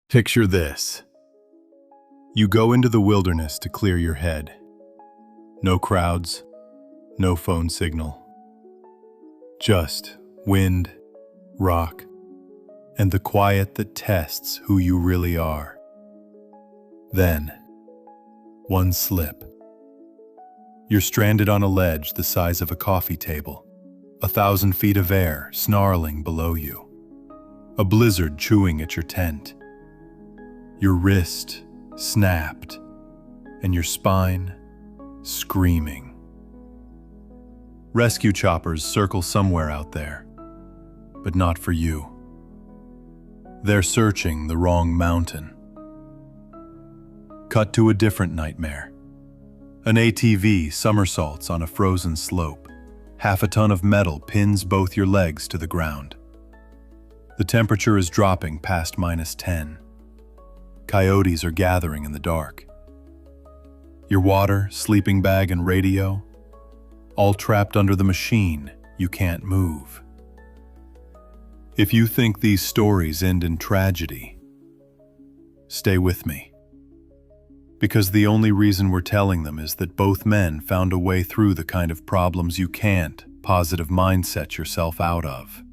Picture this. You go into the wilderness to clear your head. No crowds, no phone signal. Just wind, rock, and the quiet that tests who you really are. Then, one slip. You're stranded on a ledge the size of a coffee table, 1,000 feet of air snarling below you, a blizzard chewing at your tent. Your wrist snapped, and your spine screaming. Rescue choppers circle somewhere out there, but not for you. They're searching the wrong mountain. Cut to a different nightmare. An ATV somersaults on a frozen slope. Half a ton of metal pins both your legs to the ground. The temperature is dropping past -10. Coyotes are gathering in the dark. Your water, sleeping bag, and radio, all trapped under the machine you can't move. If you think these stories end in tragedy, stay with me. Because the only reason we're telling them is that both men found a way through the kind of problems you can't positive mindset yourself out of.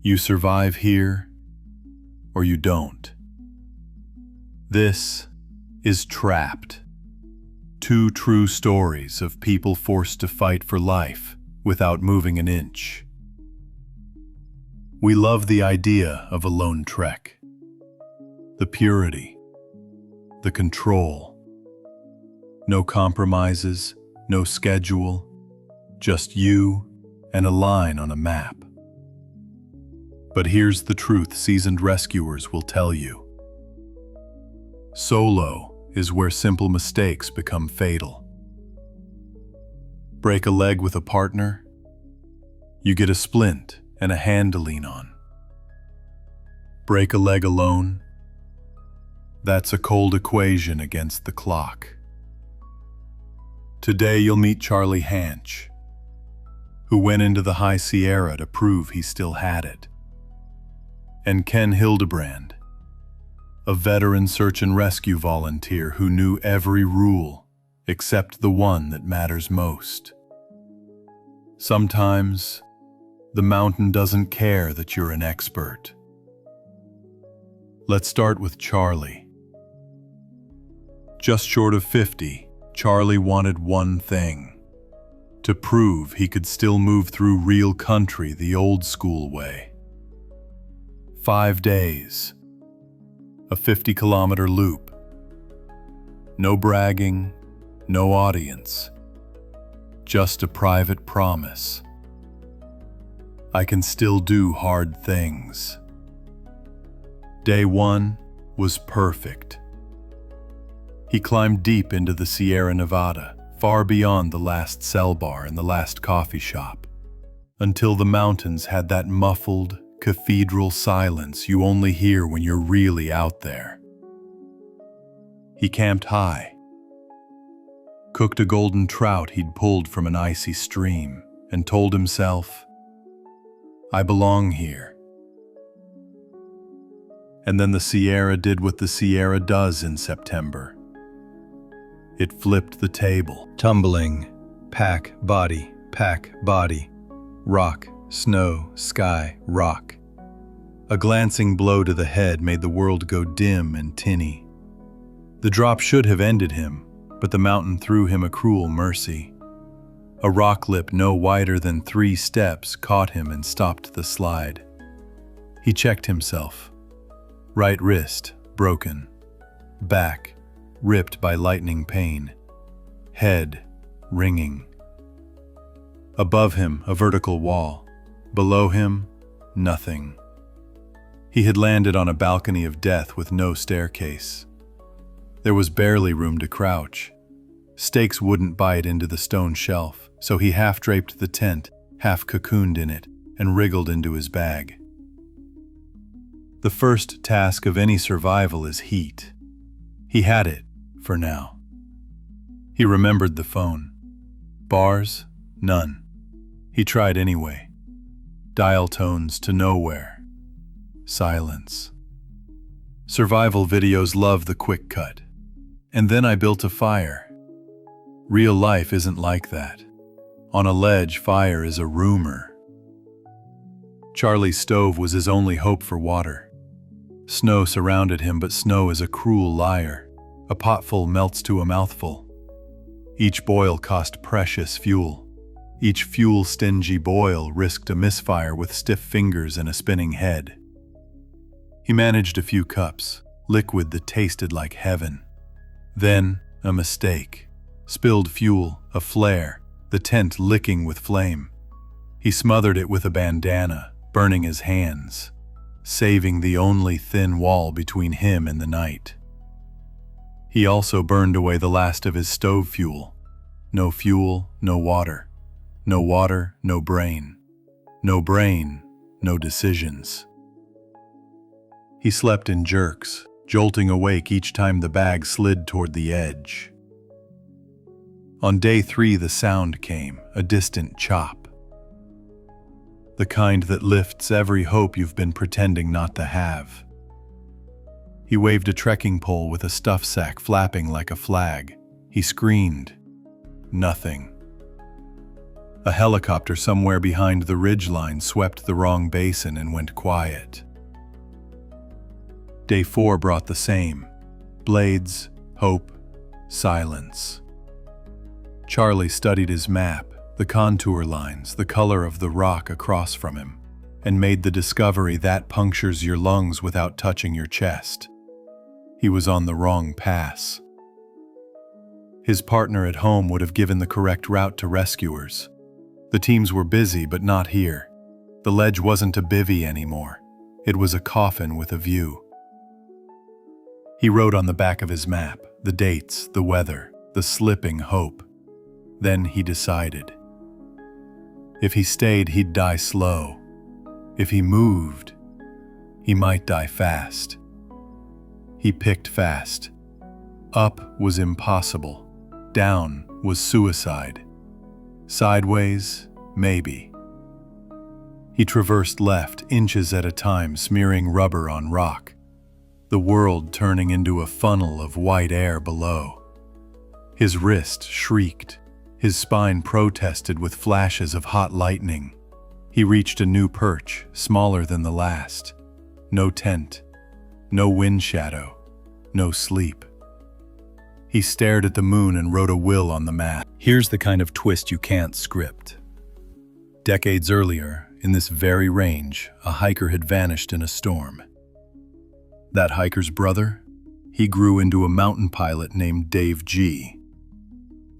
You survive here, or you don't. This is Trapped. Two true stories of people forced to fight for life without moving an inch. We love the idea of a lone trek. The purity, the control. No compromises, no schedule, just you and a line on a map. But here's the truth seasoned rescuers will tell you. Solo is where simple mistakes become fatal. Break a leg with a partner, you get a splint and a hand to lean on. Break a leg alone, that's a cold equation against the clock. Today you'll meet Charlie Hanshe, who went into the High Sierra to prove he still had it. And Ken Hildebrand, a veteran search and rescue volunteer who knew every rule except the one that matters most. Sometimes, the mountain doesn't care that you're an expert. Let's start with Charlie. Just short of 50, Charlie wanted one thing: to prove he could still move through real country the old school way. 5 days. A 50-kilometer loop. No bragging, no audience. Just a private promise. I can still do hard things. Day 1 was perfect. He climbed deep into the Sierra Nevada, far beyond the last cell bar and the last coffee shop, until the mountains had that muffled, cathedral silence you only hear when you're really out there. He camped high, cooked a golden trout he'd pulled from an icy stream, and told himself, I belong here. And then the Sierra did what the Sierra does in September. It flipped the table. Tumbling, pack, body, rock, snow, sky, rock. A glancing blow to the head made the world go dim and tinny. The drop should have ended him, but the mountain threw him a cruel mercy. A rock lip no wider than 3 steps caught him and stopped the slide. He checked himself. Right wrist, broken. Back, ripped by lightning pain. Head, ringing. Above him, a vertical wall. Below him, nothing. He had landed on a balcony of death with no staircase. There was barely room to crouch. Stakes wouldn't bite into the stone shelf, so he half-draped the tent, half-cocooned in it, and wriggled into his bag. The first task of any survival is heat. He had it, for now. He remembered the phone. Bars? None. He tried anyway. Dial tones to nowhere. Silence. Survival videos love the quick cut. And then I built a fire. Real life isn't like that. On a ledge, fire is a rumor. Charlie's stove was his only hope for water. Snow surrounded him, but snow is a cruel liar. A potful melts to a mouthful. Each boil cost precious fuel. Each fuel-stingy boil risked a misfire with stiff fingers and a spinning head. He managed a few cups, liquid that tasted like heaven. Then, a mistake. Spilled fuel, a flare, the tent licking with flame. He smothered it with a bandana, burning his hands, saving the only thin wall between him and the night. He also burned away the last of his stove fuel. No fuel, no water. No water, no brain. No brain, no decisions. He slept in jerks, jolting awake each time the bag slid toward the edge. On day 3, the sound came, a distant chop. The kind that lifts every hope you've been pretending not to have. He waved a trekking pole with a stuff sack flapping like a flag. He screamed. Nothing. A helicopter somewhere behind the ridgeline swept the wrong basin and went quiet. Day 4 brought the same. Blades, hope, silence. Charlie studied his map, the contour lines, the color of the rock across from him, and made the discovery that punctures your lungs without touching your chest. He was on the wrong pass. His partner at home would have given the correct route to rescuers. The teams were busy, but not here. The ledge wasn't a bivvy anymore. It was a coffin with a view. He wrote on the back of his map, the dates, the weather, the slipping hope. Then he decided. If he stayed, he'd die slow. If he moved, he might die fast. He picked fast. Up was impossible. Down was suicide. Sideways, maybe. He traversed left, inches at a time, smearing rubber on rock. The world turning into a funnel of white air below. His wrist shrieked. His spine protested with flashes of hot lightning. He reached a new perch, smaller than the last. No tent, no wind shadow, no sleep. He stared at the moon and wrote a will on the map. Here's the kind of twist you can't script. Decades earlier, in this very range, a hiker had vanished in a storm. That hiker's brother? He grew into a mountain pilot named Dave G.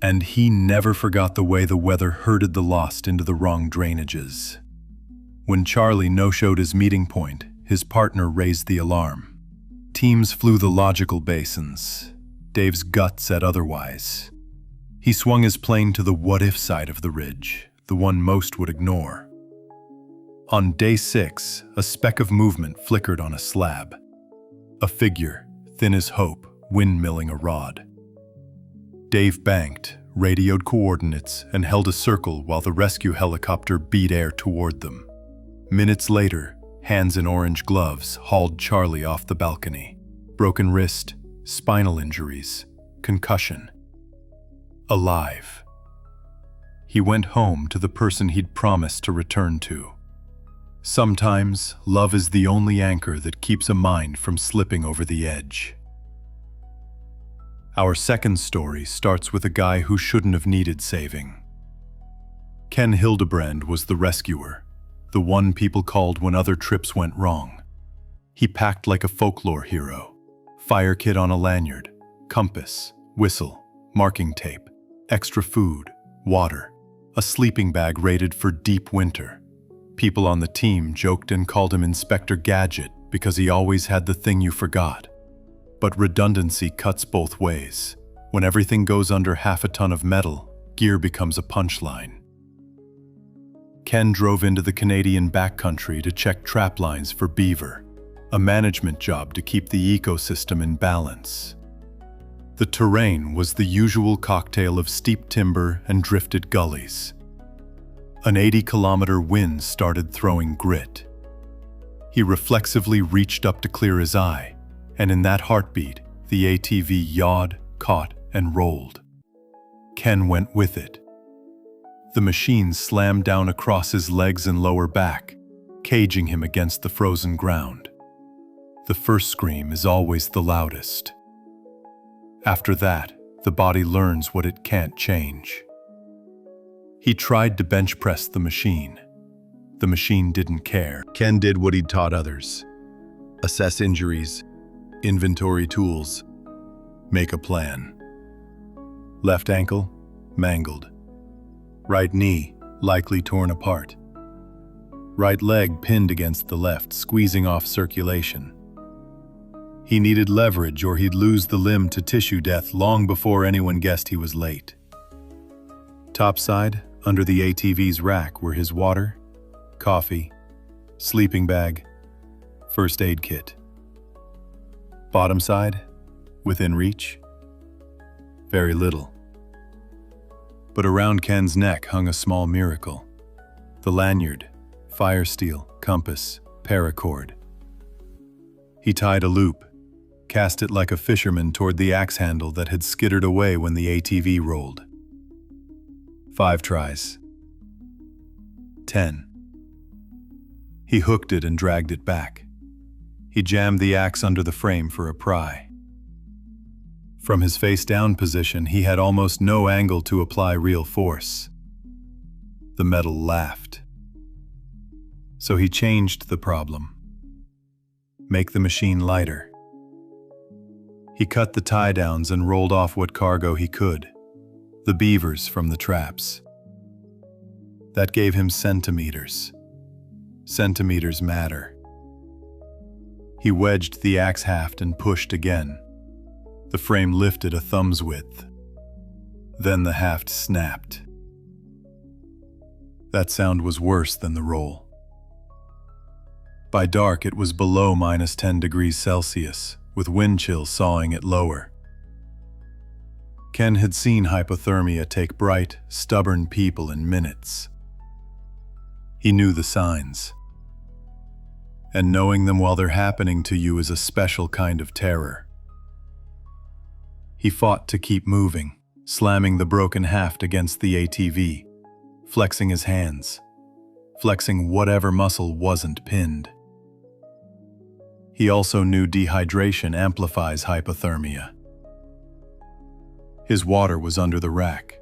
And he never forgot the way the weather herded the lost into the wrong drainages. When Charlie no-showed his meeting point, his partner raised the alarm. Teams flew the logical basins. Dave's gut said otherwise. He swung his plane to the what-if side of the ridge, the one most would ignore. On day 6, a speck of movement flickered on a slab. A figure, thin as hope, windmilling a rod. Dave banked, radioed coordinates, and held a circle while the rescue helicopter beat air toward them. Minutes later, hands in orange gloves hauled Charlie off the balcony. Broken wrist, spinal injuries, concussion. Alive. He went home to the person he'd promised to return to. Sometimes, love is the only anchor that keeps a mind from slipping over the edge. Our second story starts with a guy who shouldn't have needed saving. Ken Hildebrand was the rescuer, the one people called when other trips went wrong. He packed like a folklore hero. Fire kit on a lanyard, compass, whistle, marking tape, extra food, water, a sleeping bag rated for deep winter. People on the team joked and called him Inspector Gadget because he always had the thing you forgot. But redundancy cuts both ways. When everything goes under half a ton of metal, gear becomes a punchline. Ken drove into the Canadian backcountry to check trap lines for beaver, a management job to keep the ecosystem in balance. The terrain was the usual cocktail of steep timber and drifted gullies. An 80-kilometer wind started throwing grit. He reflexively reached up to clear his eye, And in that heartbeat, the ATV yawed, caught, and rolled. Ken went with it. The machine slammed down across his legs and lower back, caging him against the frozen ground. The first scream is always the loudest. After that, the body learns what it can't change. He tried to bench press the machine. The machine didn't care. Ken did what he'd taught others: assess injuries, inventory tools, make a plan. Left ankle, mangled. Right knee, likely torn apart. Right leg pinned against the left, squeezing off circulation. He needed leverage or he'd lose the limb to tissue death long before anyone guessed he was late. Topside, under the ATV's rack, were his water, coffee, sleeping bag, first aid kit. Bottom side, within reach, very little. But around Ken's neck hung a small miracle: the lanyard, fire steel, compass, paracord. He tied a loop, cast it like a fisherman toward the axe handle that had skittered away when the ATV rolled. 5 tries. 10. He hooked it and dragged it back. He jammed the axe under the frame for a pry. From his face-down position, he had almost no angle to apply real force. The metal laughed. So he changed the problem. Make the machine lighter. He cut the tie-downs and rolled off what cargo he could, the beavers from the traps. That gave him centimeters. Centimeters matter. He wedged the axe haft and pushed again. The frame lifted a thumb's width. Then the haft snapped. That sound was worse than the roll. By dark, it was below -10 degrees Celsius, with wind chill sawing it lower. Ken had seen hypothermia take bright, stubborn people in minutes. He knew the signs. And knowing them while they're happening to you is a special kind of terror. He fought to keep moving, slamming the broken haft against the ATV, flexing his hands, flexing whatever muscle wasn't pinned. He also knew dehydration amplifies hypothermia. His water was under the rack,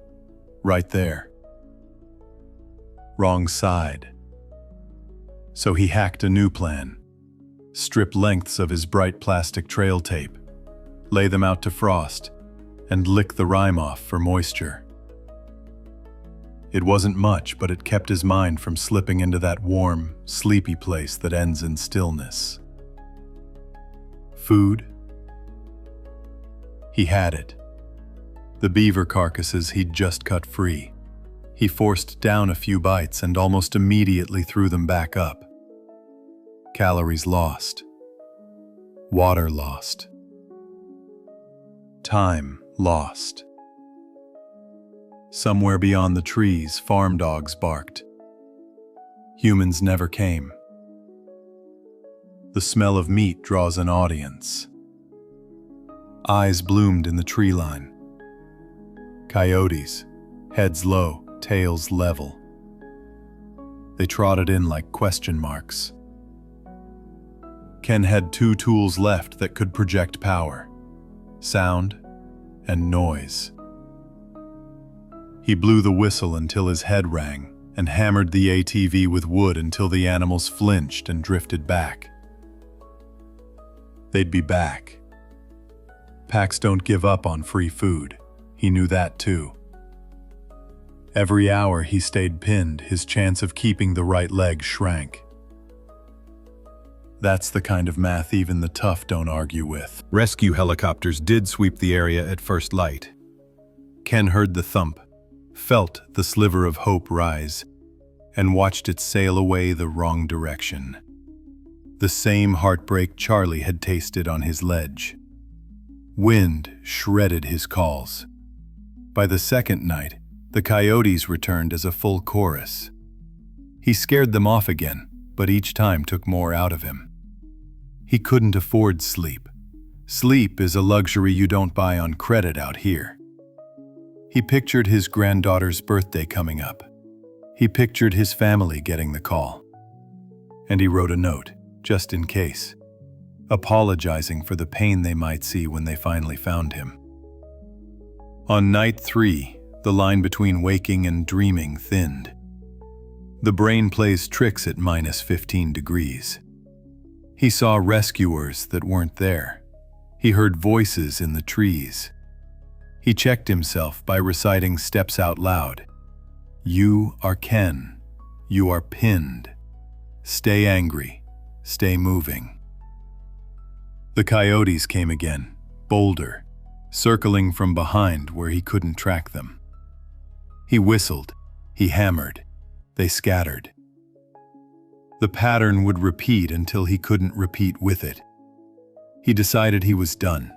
right there. Wrong side. So he hacked a new plan. Strip lengths of his bright plastic trail tape, lay them out to frost, and lick the rime off for moisture. It wasn't much, but it kept his mind from slipping into that warm, sleepy place that ends in stillness. Food? He had it. The beaver carcasses he'd just cut free. He forced down a few bites and almost immediately threw them back up. Calories lost. Water lost. Time lost. Somewhere beyond the trees, farm dogs barked. Humans never came. The smell of meat draws an audience. Eyes bloomed in the tree line. Coyotes, heads low, tails level. They trotted in like question marks. Ken had 2 tools left that could project power: sound and noise. He blew the whistle until his head rang and hammered the ATV with wood until the animals flinched and drifted back. They'd be back. Packs don't give up on free food. He knew that too. Every hour he stayed pinned, his chance of keeping the right leg shrank. That's the kind of math even the tough don't argue with. Rescue helicopters did sweep the area at first light. Ken heard the thump, felt the sliver of hope rise, and watched it sail away the wrong direction. The same heartbreak Charlie had tasted on his ledge. Wind shredded his calls. By the second night, the coyotes returned as a full chorus. He scared them off again, but each time took more out of him. He couldn't afford sleep, Sleep is a luxury you don't buy on credit out here. He pictured his granddaughter's birthday coming up. He pictured his family getting the call. And he wrote a note, just in case, apologizing for the pain they might see when they finally found him. On night 3, the line between waking and dreaming thinned. The brain plays tricks at -15 degrees. He saw rescuers that weren't there. He heard voices in the trees. He checked himself by reciting steps out loud. You are Ken. You are pinned. Stay angry. Stay moving. The coyotes came again, bolder, circling from behind where he couldn't track them. He whistled. He hammered. They scattered. The pattern would repeat until he couldn't repeat with it. He decided he was done.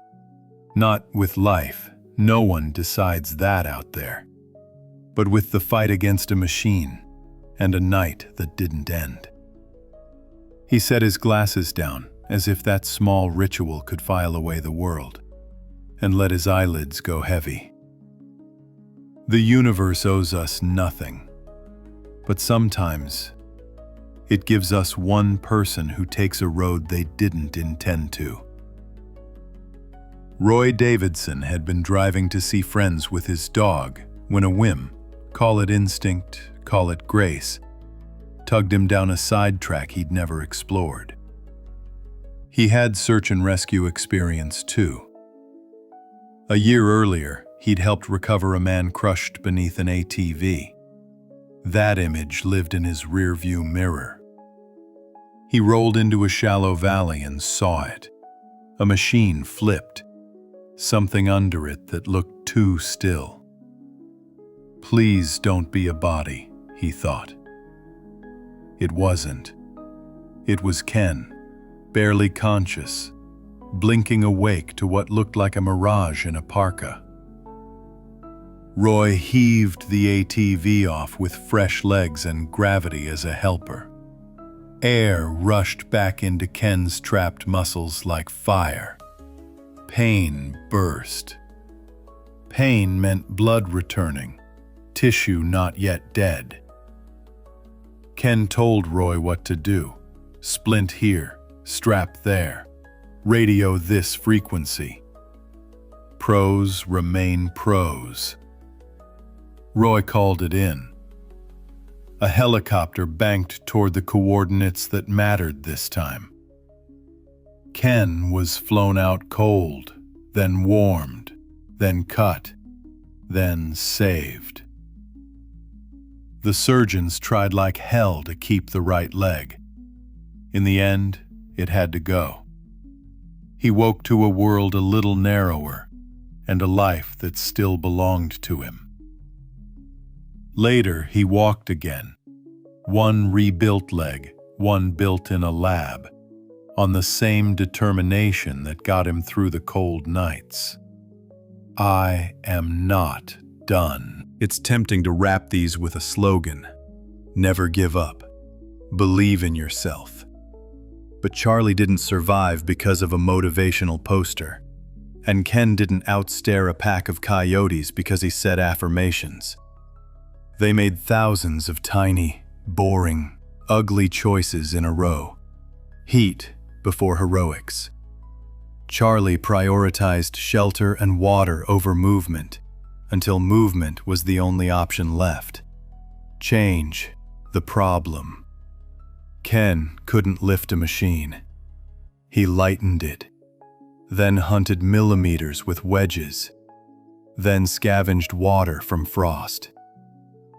Not with life. No one decides that out there. But with the fight against a machine and a night that didn't end. He set his glasses down as if that small ritual could file away the world, and let his eyelids go heavy. The universe owes us nothing, but sometimes it gives us one person who takes a road they didn't intend to. Roy Davidson had been driving to see friends with his dog when a whim, call it instinct, call it grace, tugged him down a side track he'd never explored. He had search and rescue experience too. A year earlier, he'd helped recover a man crushed beneath an ATV. That image lived in his rearview mirror. He rolled into a shallow valley and saw it. A machine flipped. Something under it that looked too still. Please don't be a body, he thought. It wasn't. It was Ken, barely conscious, blinking awake to what looked like a mirage in a parka. Roy heaved the ATV off with fresh legs and gravity as a helper. Air rushed back into Ken's trapped muscles like fire. Pain burst. Pain meant blood returning, tissue not yet dead. Ken told Roy what to do. Splint here, strap there, radio this frequency. Pros remain pros. Roy called it in. A helicopter banked toward the coordinates that mattered this time. Ken was flown out cold, then warmed, then cut, then saved. The surgeons tried like hell to keep the right leg. In the end, it had to go. He woke to a world a little narrower and a life that still belonged to him. Later, he walked again. One rebuilt leg, one built in a lab, on the same determination that got him through the cold nights. I am not done. It's tempting to wrap these with a slogan. Never give up. Believe in yourself. But Charlie didn't survive because of a motivational poster. And Ken didn't outstare a pack of coyotes because he said affirmations. They made thousands of tiny, boring, ugly choices in a row. Heat before heroics. Charlie prioritized shelter and water over movement until movement was the only option left. Change, the problem. Ken couldn't lift a machine. He lightened it, then hunted millimeters with wedges, then scavenged water from frost.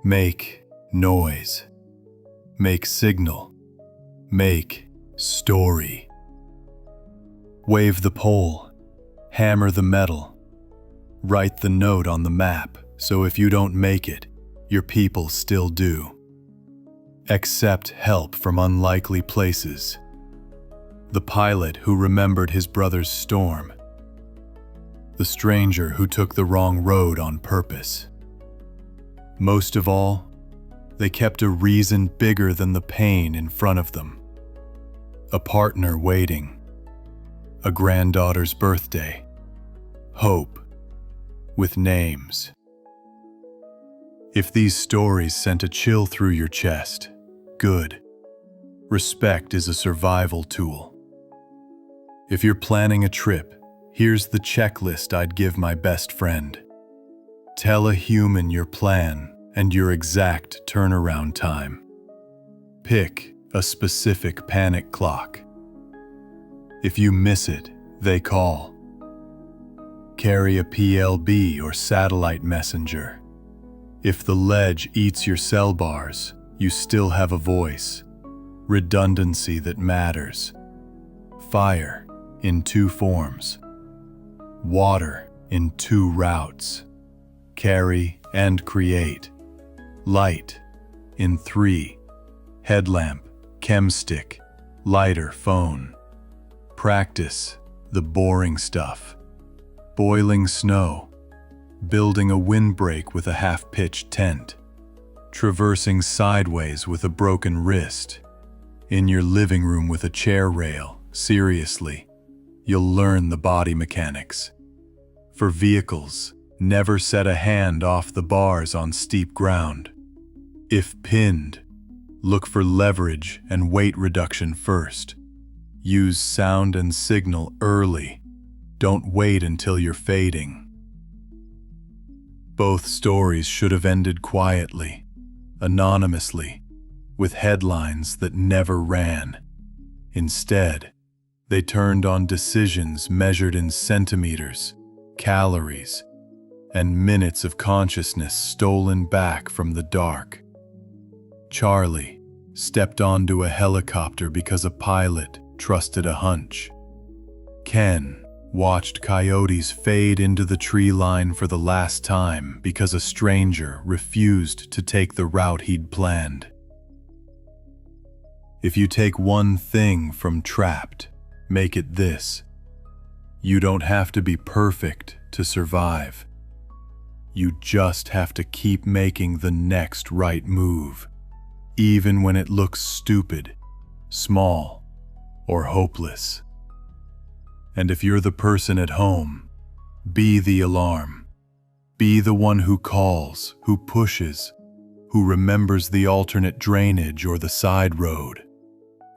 Make noise. Make signal. Make story. Wave the pole. Hammer the metal. Write the note on the map so if you don't make it, your people still do. Accept help from unlikely places. The pilot who remembered his brother's storm. The stranger who took the wrong road on purpose. Most of all, they kept a reason bigger than the pain in front of them. A partner waiting. a granddaughter's birthday, hope, with names. If these stories sent a chill through your chest, good. Respect is a survival tool. If you're planning a trip, here's the checklist I'd give my best friend. Tell a human your plan and your exact turnaround time. Pick a specific panic clock. If you miss it, they call. Carry a PLB or satellite messenger. If the ledge eats your cell bars, you still have a voice. Redundancy that matters. Fire in 2 forms. Water in 2 routes. Carry and create. Light in 3. Headlamp, chemstick, lighter, phone. Practice the boring stuff. Boiling snow. Building a windbreak with a half-pitched tent. Traversing sideways with a broken wrist. In your living room with a chair rail, seriously, you'll learn the body mechanics. For vehicles, never set a hand off the bars on steep ground. If pinned, look for leverage and weight reduction first. Use sound and signal early. Don't wait until you're fading. Both stories should have ended quietly, anonymously, with headlines that never ran. Instead, they turned on decisions measured in centimeters, calories, and minutes of consciousness stolen back from the dark. Charlie stepped onto a helicopter because a pilot trusted a hunch. Ken watched coyotes fade into the tree line for the last time because a stranger refused to take the route he'd planned. If you take one thing from Trapped, make it this. You don't have to be perfect to survive. You just have to keep making the next right move, even when it looks stupid, small, or hopeless. And if you're the person at home, be the alarm. Be the one who calls, who pushes, who remembers the alternate drainage or the side road.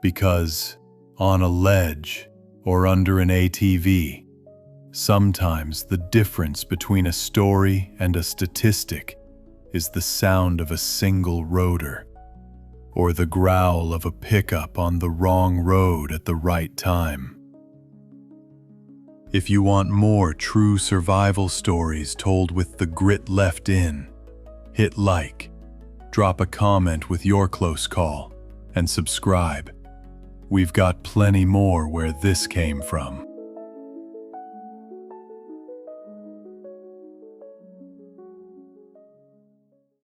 Because on a ledge or under an ATV, sometimes the difference between a story and a statistic is the sound of a single rotor, or the growl of a pickup on the wrong road at the right time. If you want more true survival stories told with the grit left in, hit like, drop a comment with your close call, and subscribe. We've got plenty more where this came from.